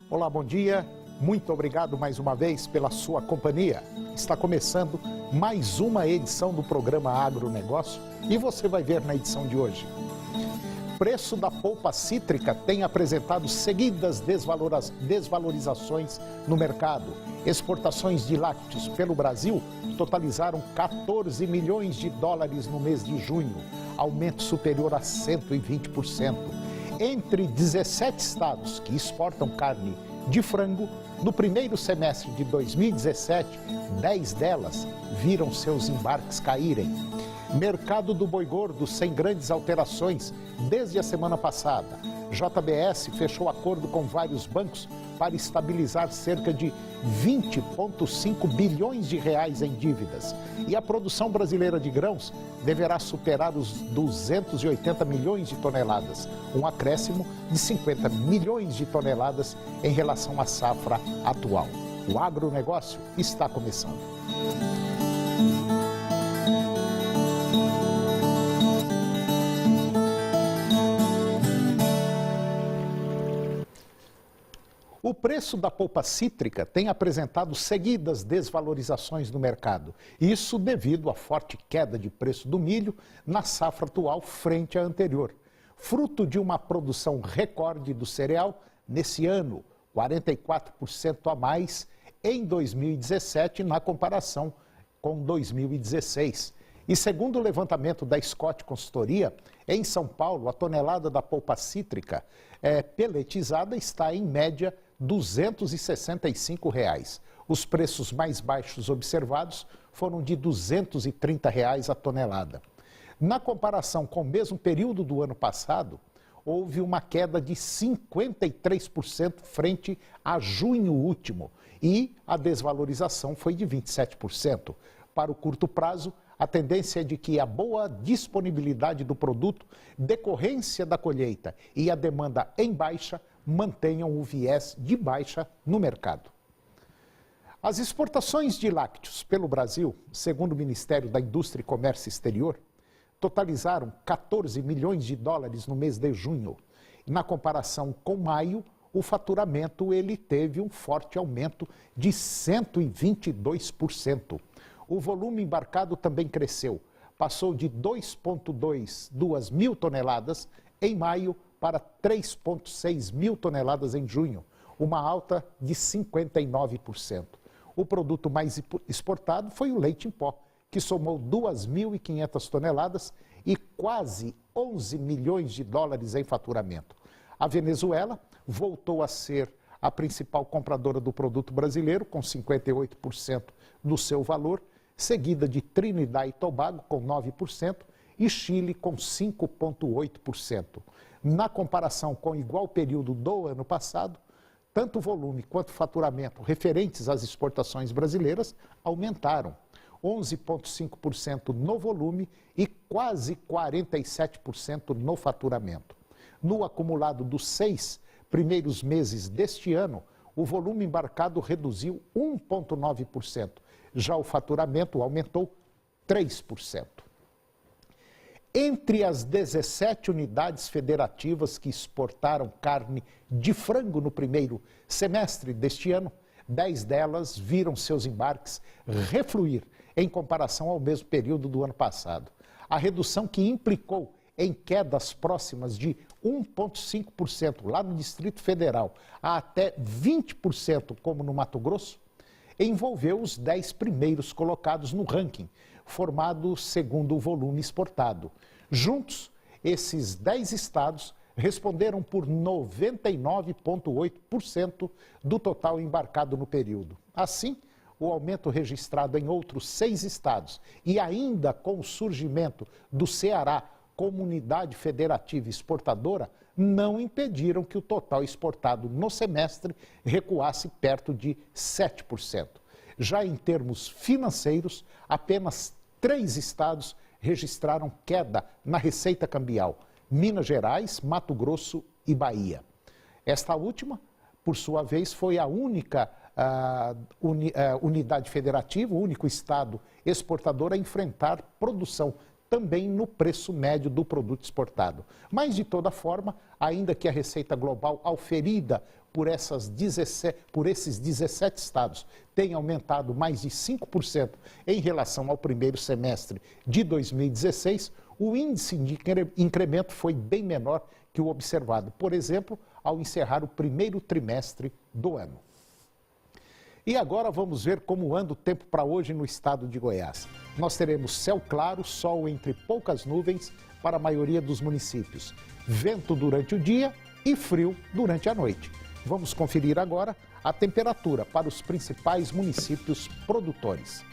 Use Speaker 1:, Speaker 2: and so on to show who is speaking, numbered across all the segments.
Speaker 1: Olá, bom dia. Muito obrigado mais uma vez pela sua companhia. Está começando mais uma edição do programa Agronegócio e você vai ver na edição de hoje. Preço da polpa cítrica tem apresentado seguidas desvalorizações no mercado. Exportações de lácteos pelo Brasil totalizaram 14 milhões de dólares no mês de junho, aumento superior a 120%. Entre 17 estados que exportam carne de frango, no primeiro semestre de 2017, 10 delas viram seus embarques caírem. Mercado do boi gordo sem grandes alterações desde a semana passada. JBS fechou acordo com vários bancos para estabilizar cerca de 20,5 bilhões de reais em dívidas. E a produção brasileira de grãos deverá superar os 280 milhões de toneladas, um acréscimo de 50 milhões de toneladas em relação à safra atual. O agronegócio está começando. O preço da polpa cítrica tem apresentado seguidas desvalorizações no mercado. Isso devido à forte queda de preço do milho na safra atual frente à anterior. Fruto de uma produção recorde do cereal nesse ano, 44% a mais em 2017 na comparação com 2016. E segundo o levantamento da Scott Consultoria, em São Paulo, a tonelada da polpa cítrica peletizada está em média R$ 265. Os preços mais baixos observados foram de R$ 230 a tonelada. Na comparação com o mesmo período do ano passado, houve uma queda de 53% frente a junho último e a desvalorização foi de 27%. Para o curto prazo, a tendência é de que a boa disponibilidade do produto, decorrência da colheita e a demanda em baixa mantenham o viés de baixa no mercado. As exportações de lácteos pelo Brasil, segundo o Ministério da Indústria e Comércio Exterior, totalizaram 14 milhões de dólares no mês de junho. Na comparação com maio, o faturamento teve um forte aumento de 122%. O volume embarcado também cresceu, passou de 2,2 mil toneladas em maio para 3,6 mil toneladas em junho, uma alta de 59%. O produto mais exportado foi o leite em pó, que somou 2.500 toneladas e quase 11 milhões de dólares em faturamento. A Venezuela voltou a ser a principal compradora do produto brasileiro, com 58% do seu valor, seguida de Trinidad e Tobago, com 9%, e Chile, com 5,8%. Na comparação com o igual período do ano passado, tanto o volume quanto o faturamento referentes às exportações brasileiras aumentaram, 11,5% no volume e quase 47% no faturamento. No acumulado dos 6 primeiros meses deste ano, o volume embarcado reduziu 1,9%, já o faturamento aumentou 3%. Entre as 17 unidades federativas que exportaram carne de frango no primeiro semestre deste ano, 10 delas viram seus embarques refluir em comparação ao mesmo período do ano passado. A redução, que implicou em quedas próximas de 1,5% lá no Distrito Federal a até 20% como no Mato Grosso, envolveu os 10 primeiros colocados no ranking, formado segundo o volume exportado. Juntos, esses 10 estados responderam por 99,8% do total embarcado no período. Assim, o aumento registrado em outros 6 estados e ainda com o surgimento do Ceará como unidade federativa exportadora, não impediram que o total exportado no semestre recuasse perto de 7%. Já em termos financeiros, apenas 3 estados registraram queda na receita cambial: Minas Gerais, Mato Grosso e Bahia. Esta última, por sua vez, foi a única unidade federativa, o único estado exportador a enfrentar produção também no preço médio do produto exportado. Mas, de toda forma, ainda que a receita global auferida por esses 17 estados tenha aumentado mais de 5% em relação ao primeiro semestre de 2016, o índice de incremento foi bem menor que o observado, por exemplo, ao encerrar o primeiro trimestre do ano. E agora vamos ver como anda o tempo para hoje no estado de Goiás. Nós teremos céu claro, sol entre poucas nuvens para a maioria dos municípios, vento durante o dia e frio durante a noite. Vamos conferir agora a temperatura para os principais municípios produtores.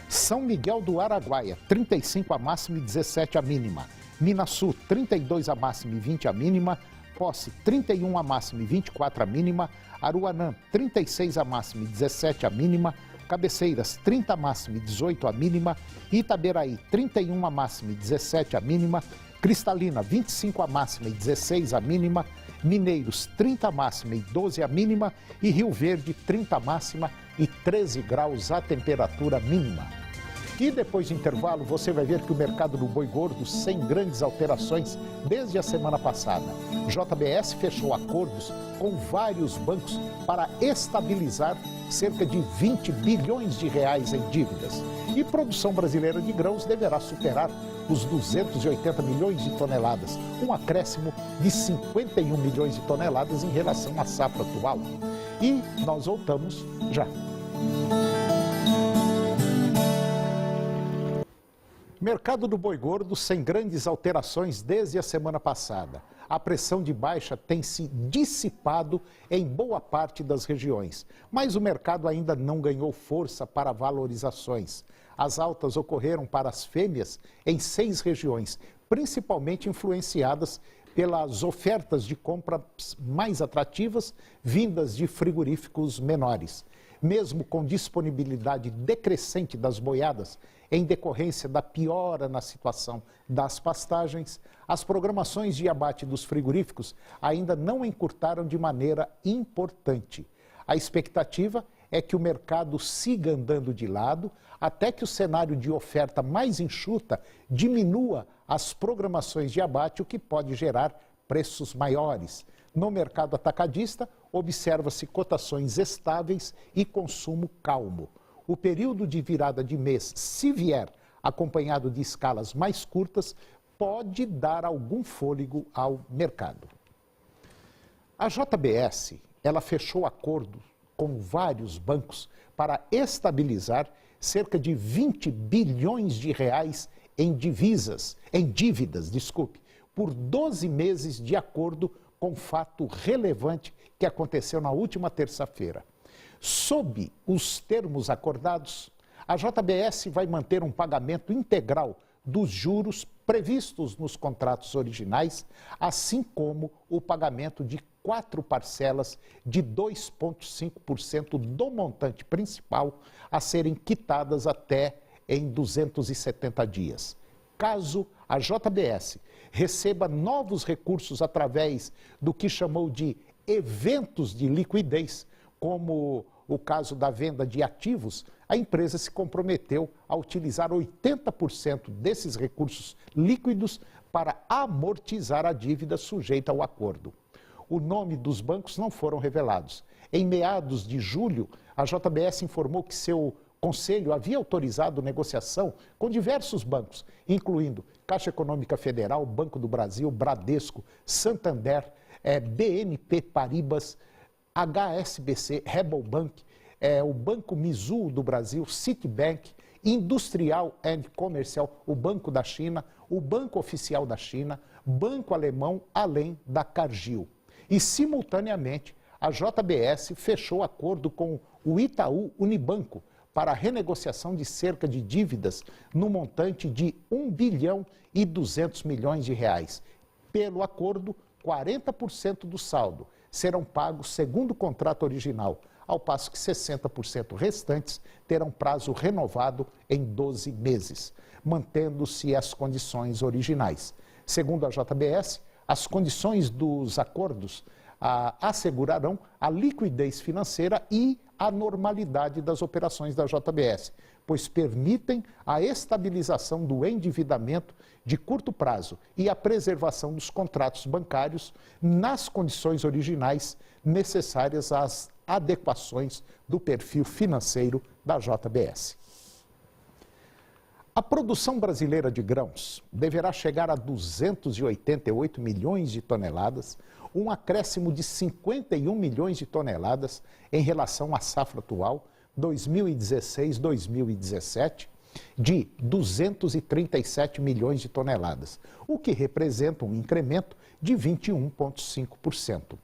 Speaker 1: São Miguel do Araguaia, 35 a máxima e 17 a mínima. Minasul, 32 a máxima e 20 a mínima. Posse, 31 a máxima e 24 a mínima. Aruanã, 36 a máxima e 17 a mínima. Cabeceiras, 30 a máxima e 18 a mínima. Itaberaí, 31 a máxima e 17 a mínima. Cristalina, 25 a máxima e 16 a mínima. Mineiros, 30 a máxima e 12 a mínima. E Rio Verde, 30 a máxima e 13 graus a temperatura mínima. E depois do intervalo, você vai ver que o mercado do boi gordo sem grandes alterações desde a semana passada. JBS fechou acordos com vários bancos para estabilizar cerca de 20 bilhões de reais em dívidas. E produção brasileira de grãos deverá superar os 280 milhões de toneladas, um acréscimo de 51 milhões de toneladas em relação à safra atual. E nós voltamos já. Mercado do boi gordo sem grandes alterações desde a semana passada. A pressão de baixa tem se dissipado em boa parte das regiões, mas o mercado ainda não ganhou força para valorizações. As altas ocorreram para as fêmeas em 6 regiões, principalmente influenciadas pelas ofertas de compras mais atrativas vindas de frigoríficos menores. Mesmo com disponibilidade decrescente das boiadas, em decorrência da piora na situação das pastagens, as programações de abate dos frigoríficos ainda não encurtaram de maneira importante. A expectativa é que o mercado siga andando de lado até que o cenário de oferta mais enxuta diminua as programações de abate, o que pode gerar preços maiores. No mercado atacadista, observa-se cotações estáveis e consumo calmo. O período de virada de mês, se vier acompanhado de escalas mais curtas, pode dar algum fôlego ao mercado. A JBS, ela fechou acordo com vários bancos para estabilizar cerca de 20 bilhões de reais em dívidas, por 12 meses de acordo com fato relevante que aconteceu na última terça-feira. Sob os termos acordados, a JBS vai manter um pagamento integral dos juros previstos nos contratos originais, assim como o pagamento de 4 parcelas de 2,5% do montante principal a serem quitadas até em 270 dias. Caso a JBS receba novos recursos através do que chamou de eventos de liquidez, como o caso da venda de ativos, a empresa se comprometeu a utilizar 80% desses recursos líquidos para amortizar a dívida sujeita ao acordo. O nome dos bancos não foram revelados. Em meados de julho, a JBS informou que seu conselho havia autorizado negociação com diversos bancos, incluindo Caixa Econômica Federal, Banco do Brasil, Bradesco, Santander, BNP Paribas, HSBC, Rabobank, o Banco Mizuho do Brasil, Citibank, Industrial and Comercial, o Banco da China, o Banco Oficial da China, Banco Alemão, além da Cargill. E, simultaneamente, a JBS fechou acordo com o Itaú Unibanco para a renegociação de cerca de dívidas no montante de 1 bilhão e 200 milhões de reais. Pelo acordo, 40% do saldo serão pagos segundo o contrato original, ao passo que 60% restantes terão prazo renovado em 12 meses, mantendo-se as condições originais. Segundo a JBS, as condições dos acordos assegurarão a liquidez financeira e a normalidade das operações da JBS, pois permitem a estabilização do endividamento de curto prazo e a preservação dos contratos bancários nas condições originais necessárias às adequações do perfil financeiro da JBS. A produção brasileira de grãos deverá chegar a 288 milhões de toneladas, um acréscimo de 51 milhões de toneladas em relação à safra atual 2016-2017, de 237 milhões de toneladas, o que representa um incremento de 21,5%.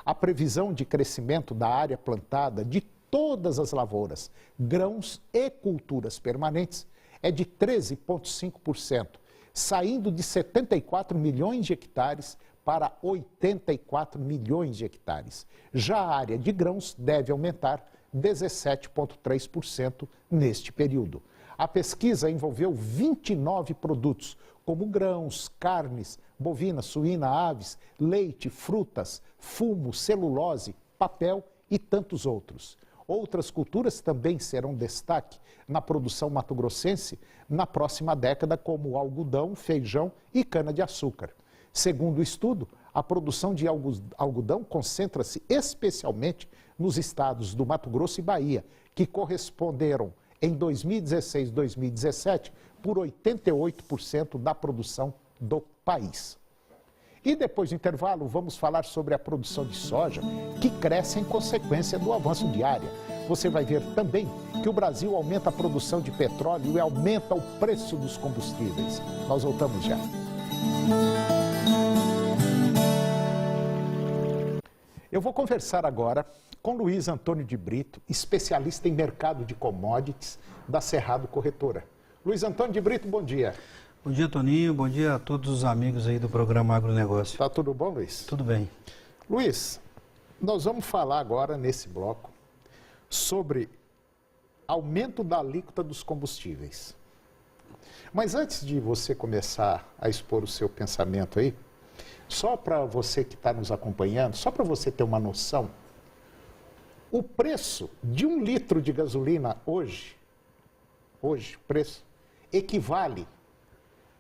Speaker 1: A previsão de crescimento da área plantada de todas as lavouras, grãos e culturas permanentes é de 13,5%, saindo de 74 milhões de hectares para 84 milhões de hectares. Já a área de grãos deve aumentar 17,3% neste período. A pesquisa envolveu 29 produtos, como grãos, carnes, bovina, suína, aves, leite, frutas, fumo, celulose, papel e tantos outros. Outras culturas também serão destaque na produção mato-grossense na próxima década, como algodão, feijão e cana-de-açúcar. Segundo o estudo, a produção de algodão concentra-se especialmente nos estados do Mato Grosso e Bahia, que corresponderam em 2016 e 2017 por 88% da produção do país. E depois do intervalo, vamos falar sobre a produção de soja, que cresce em consequência do avanço de área. Você vai ver também que o Brasil aumenta a produção de petróleo e aumenta o preço dos combustíveis. Nós voltamos já. Eu vou conversar agora com Luiz Antônio de Brito, especialista em mercado de commodities da Cerrado Corretora. Luiz Antônio de Brito, bom dia.
Speaker 2: Bom dia, Toninho. Bom dia a todos os amigos aí do programa Agronegócio.
Speaker 1: Tá tudo bom, Luiz?
Speaker 2: Tudo bem.
Speaker 1: Luiz, nós vamos falar agora nesse bloco sobre aumento da alíquota dos combustíveis. Mas antes de você começar a expor o seu pensamento aí, só para você que está nos acompanhando, só para você ter uma noção, o preço de 1 litro de gasolina hoje, o preço equivale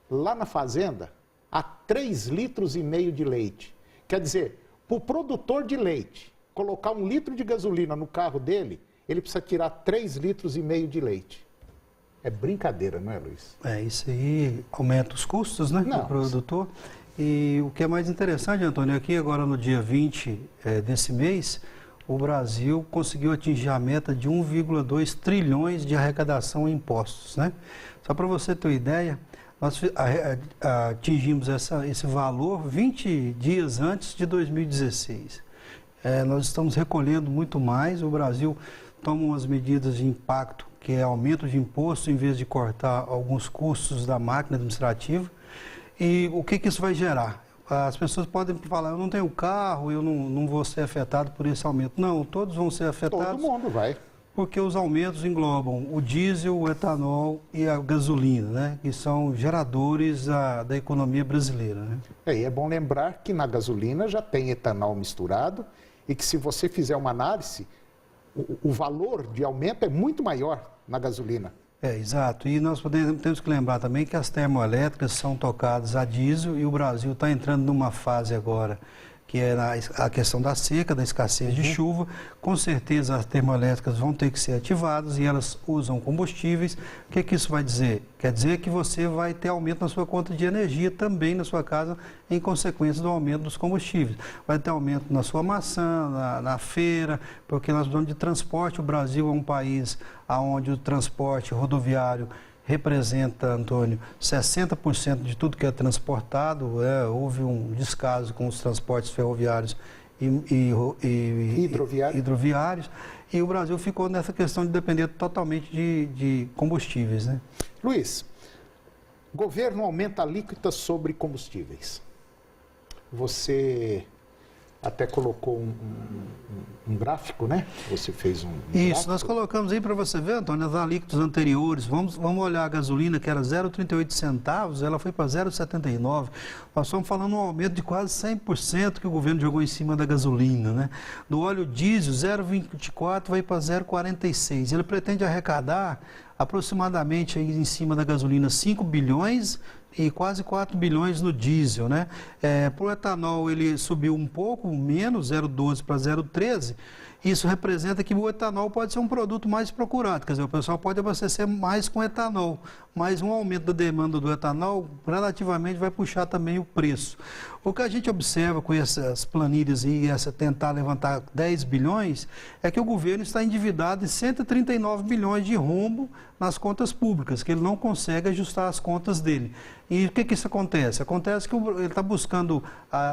Speaker 1: lá na fazenda a 3,5 litros de leite. Quer dizer, para o produtor de leite colocar 1 litro de gasolina no carro dele, ele precisa tirar 3,5 litros de leite. É brincadeira, não é, Luiz?
Speaker 2: Isso aí aumenta os custos, né, do produtor. E o que é mais interessante, Antônio, é que agora no dia 20 desse mês, o Brasil conseguiu atingir a meta de 1,2 trilhões de arrecadação em impostos, né? Só para você ter uma ideia, nós atingimos esse valor 20 dias antes de 2016. Nós estamos recolhendo muito mais, o Brasil toma umas medidas de impacto, que é aumento de imposto, em vez de cortar alguns custos da máquina administrativa. E o que isso vai gerar? As pessoas podem falar, eu não tenho carro, eu não vou ser afetado por esse aumento. Não, todos vão ser afetados.
Speaker 1: Todo mundo vai.
Speaker 2: Porque os aumentos englobam o diesel, o etanol e a gasolina, né? Que são geradores da economia brasileira, né?
Speaker 1: E é bom lembrar que na gasolina já tem etanol misturado e que se você fizer uma análise, o valor de aumento é muito maior na gasolina.
Speaker 2: Exato. E nós temos que lembrar também que as termoelétricas são tocadas a diesel e o Brasil está entrando numa fase agora que é a questão da seca, da escassez de chuva. Com certeza as termoelétricas vão ter que ser ativadas e elas usam combustíveis. O que isso vai dizer? Quer dizer que você vai ter aumento na sua conta de energia também na sua casa em consequência do aumento dos combustíveis. Vai ter aumento na sua maçã, na feira, porque nós precisamos de transporte. O Brasil é um país onde o transporte rodoviário representa, Antônio, 60% de tudo que é transportado. Houve um descaso com os transportes ferroviários e hidroviários, e o Brasil ficou nessa questão de depender totalmente de combustíveis, né?
Speaker 1: Luiz, governo aumenta a alíquota sobre combustíveis. Você até colocou um gráfico, né? Você fez um
Speaker 2: Isso,
Speaker 1: gráfico.
Speaker 2: nós colocamos aí para você ver, Antônio, as alíquotas anteriores. Vamos olhar a gasolina, que era 0,38 centavos, ela foi para 0,79. Nós estamos falando um aumento de quase 100% que o governo jogou em cima da gasolina, né? Do óleo diesel, 0,24 vai para 0,46. Ele pretende arrecadar aproximadamente aí em cima da gasolina 5 bilhões e quase 4 bilhões no diesel, né? Para o etanol ele subiu um pouco menos, 0,12 para 0,13. Isso representa que o etanol pode ser um produto mais procurado, quer dizer, o pessoal pode abastecer mais com etanol, mas um aumento da demanda do etanol relativamente vai puxar também o preço. O que a gente observa com essas planilhas e tentar levantar 10 bilhões é que o governo está endividado em 139 bilhões de rombo nas contas públicas, que ele não consegue ajustar as contas dele. E o que isso acontece? Acontece que ele está buscando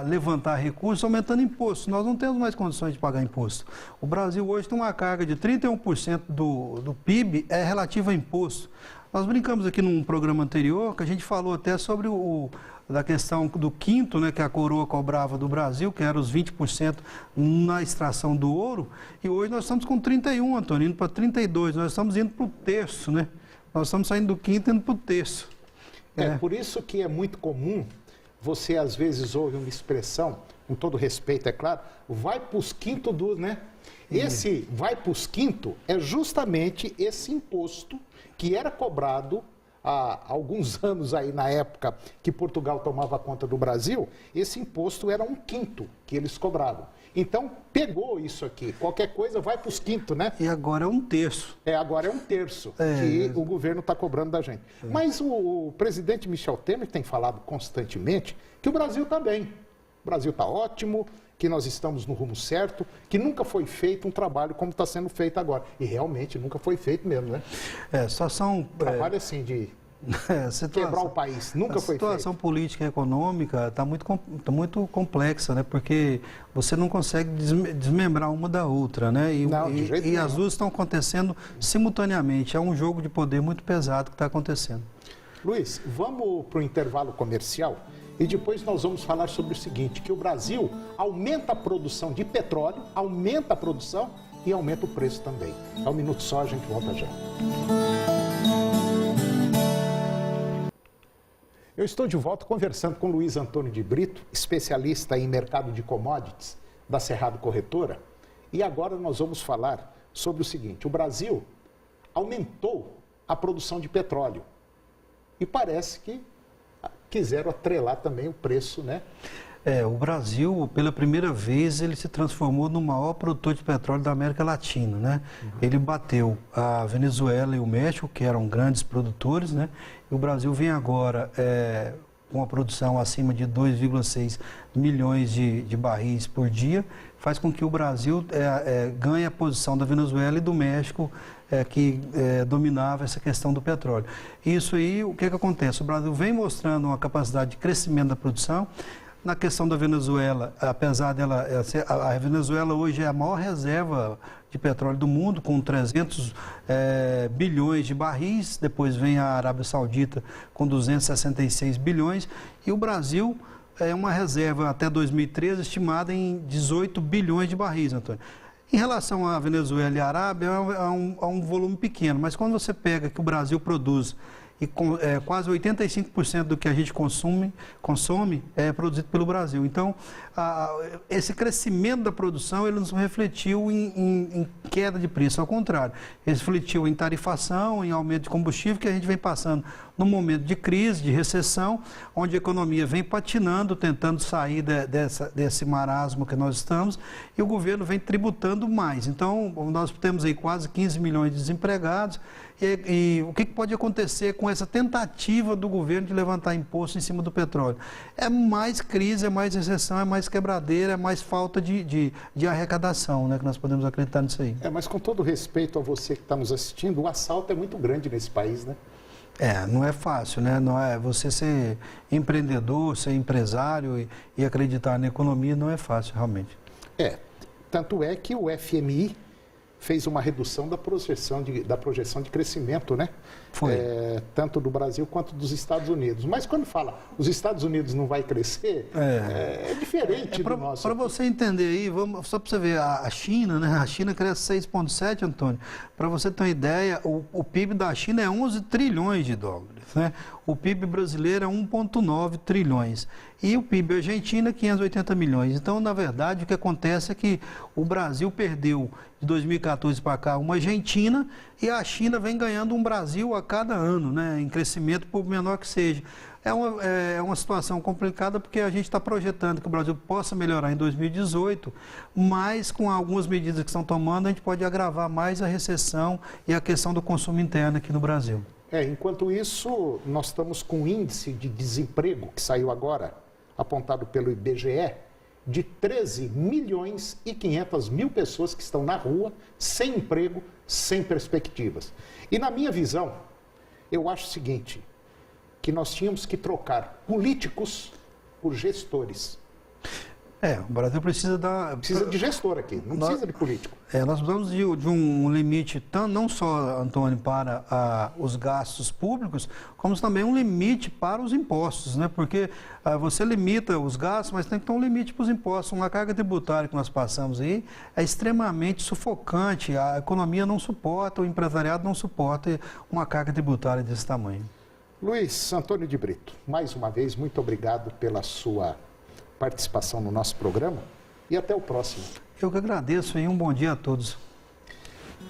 Speaker 2: levantar recursos aumentando impostos. Nós não temos mais condições de pagar imposto. O Brasil hoje tem uma carga de 31% do PIB relativa a imposto. Nós brincamos aqui num programa anterior que a gente falou até sobre da questão do quinto, né, que a coroa cobrava do Brasil, que era os 20% na extração do ouro, e hoje nós estamos com 31, Antônio, indo para 32, nós estamos indo para o terço, né? Nós estamos saindo do quinto e indo para o terço.
Speaker 1: Por isso que é muito comum, você às vezes ouve uma expressão, com todo respeito, é claro, vai para os quintos do, né? Esse vai para os quintos é justamente esse imposto que era cobrado há alguns anos aí, na época que Portugal tomava conta do Brasil, esse imposto era 1/5 que eles cobravam. Então, pegou isso aqui. Qualquer coisa vai para os quintos, né?
Speaker 2: E agora é 1/3.
Speaker 1: Agora é 1/3 que o governo está cobrando da gente. Mas o presidente Michel Temer tem falado constantemente que o Brasil está bem. O Brasil está ótimo, que nós estamos no rumo certo, que nunca foi feito um trabalho como está sendo feito agora. E realmente nunca foi feito mesmo, né? Trabalho assim de quebrar o país, nunca foi feito. A
Speaker 2: situação política e econômica está muito complexa, né? Porque você não consegue desmembrar uma da outra, né? E as duas estão acontecendo simultaneamente. É um jogo de poder muito pesado que está acontecendo.
Speaker 1: Luiz, vamos para o intervalo comercial e depois nós vamos falar sobre o seguinte, que o Brasil aumenta a produção de petróleo, aumenta a produção e aumenta o preço também. É um minuto só, a gente volta já. Eu estou de volta conversando com Luiz Antônio de Brito, especialista em mercado de commodities da Cerrado Corretora. E agora nós vamos falar sobre o seguinte, o Brasil aumentou a produção de petróleo e parece que quiseram atrelar também o preço, né?
Speaker 2: O Brasil, pela primeira vez, ele se transformou no maior produtor de petróleo da América Latina, né? Ele bateu a Venezuela e o México, que eram grandes produtores, né? E o Brasil vem agora com a produção acima de 2,6 milhões de barris por dia, faz com que o Brasil ganhe a posição da Venezuela e do México, que dominava essa questão do petróleo. Isso aí, o que acontece? O Brasil vem mostrando uma capacidade de crescimento da produção. Na questão da Venezuela, apesar dela, a Venezuela hoje é a maior reserva de petróleo do mundo, com 300 bilhões de barris, depois vem a Arábia Saudita com 266 bilhões, e o Brasil é uma reserva até 2013 estimada em 18 bilhões de barris, Antônio. Em relação à Venezuela e à Arábia, é um volume pequeno, mas quando você pega que o Brasil produz e quase 85% do que a gente consome é produzido pelo Brasil. Então, esse crescimento da produção, ele não se refletiu em queda de preço, ao contrário. Ele refletiu em tarifação, em aumento de combustível, que a gente vem passando num momento de crise, de recessão, onde a economia vem patinando, tentando sair desse marasmo que nós estamos, e o governo vem tributando mais. Então, nós temos aí quase 15 milhões de desempregados, e o que pode acontecer com essa tentativa do governo de levantar imposto em cima do petróleo? É mais crise, é mais recessão, é mais quebradeira, é mais falta de arrecadação, né, que nós podemos acreditar nisso aí.
Speaker 1: Mas com todo respeito a você que está nos assistindo, o assalto é muito grande nesse país, né?
Speaker 2: Não é fácil, né? Não é você ser empreendedor, ser empresário e acreditar na economia não é fácil, realmente.
Speaker 1: Tanto é que o FMI fez uma redução da projeção de crescimento, né?
Speaker 2: Foi.
Speaker 1: Tanto do Brasil quanto dos Estados Unidos. Mas quando fala os Estados Unidos não vai crescer, é diferente do nosso.
Speaker 2: Para você entender aí, só para você ver, a China, né? A China cresce 6,7, Antônio. Para você ter uma ideia, o PIB da China é 11 trilhões de dólares, né? O PIB brasileiro é 1,9 trilhões. E o PIB argentino é 580 milhões. Então, na verdade, o que acontece é que o Brasil perdeu de 2014 para cá uma Argentina e a China vem ganhando um Brasil a cada ano, né? Em crescimento, por menor que seja. É uma situação complicada porque a gente está projetando que o Brasil possa melhorar em 2018, mas com algumas medidas que estão tomando, a gente pode agravar mais a recessão e a questão do consumo interno aqui no Brasil.
Speaker 1: Enquanto isso, nós estamos com um índice de desemprego que saiu agora, apontado pelo IBGE, de 13 milhões e 500 mil pessoas que estão na rua, sem emprego, sem perspectivas. E na minha visão, eu acho o seguinte, que nós tínhamos que trocar políticos por gestores.
Speaker 2: O Brasil precisa
Speaker 1: Precisa de gestor aqui, não precisa de político.
Speaker 2: Nós precisamos de um limite, não só, Antônio, para os gastos públicos, como também um limite para os impostos, né? Porque você limita os gastos, mas tem que ter um limite para os impostos. Uma carga tributária que nós passamos aí é extremamente sufocante, a economia não suporta, o empresariado não suporta uma carga tributária desse tamanho.
Speaker 1: Luiz Antônio de Brito, mais uma vez, muito obrigado pela sua participação no nosso programa e até o próximo.
Speaker 2: Eu que agradeço e um bom dia a todos.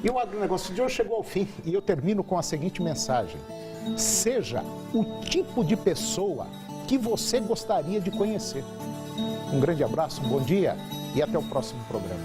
Speaker 1: E o agronegócio de hoje chegou ao fim e eu termino com a seguinte mensagem. Seja o tipo de pessoa que você gostaria de conhecer. Um grande abraço, um bom dia e até o próximo programa.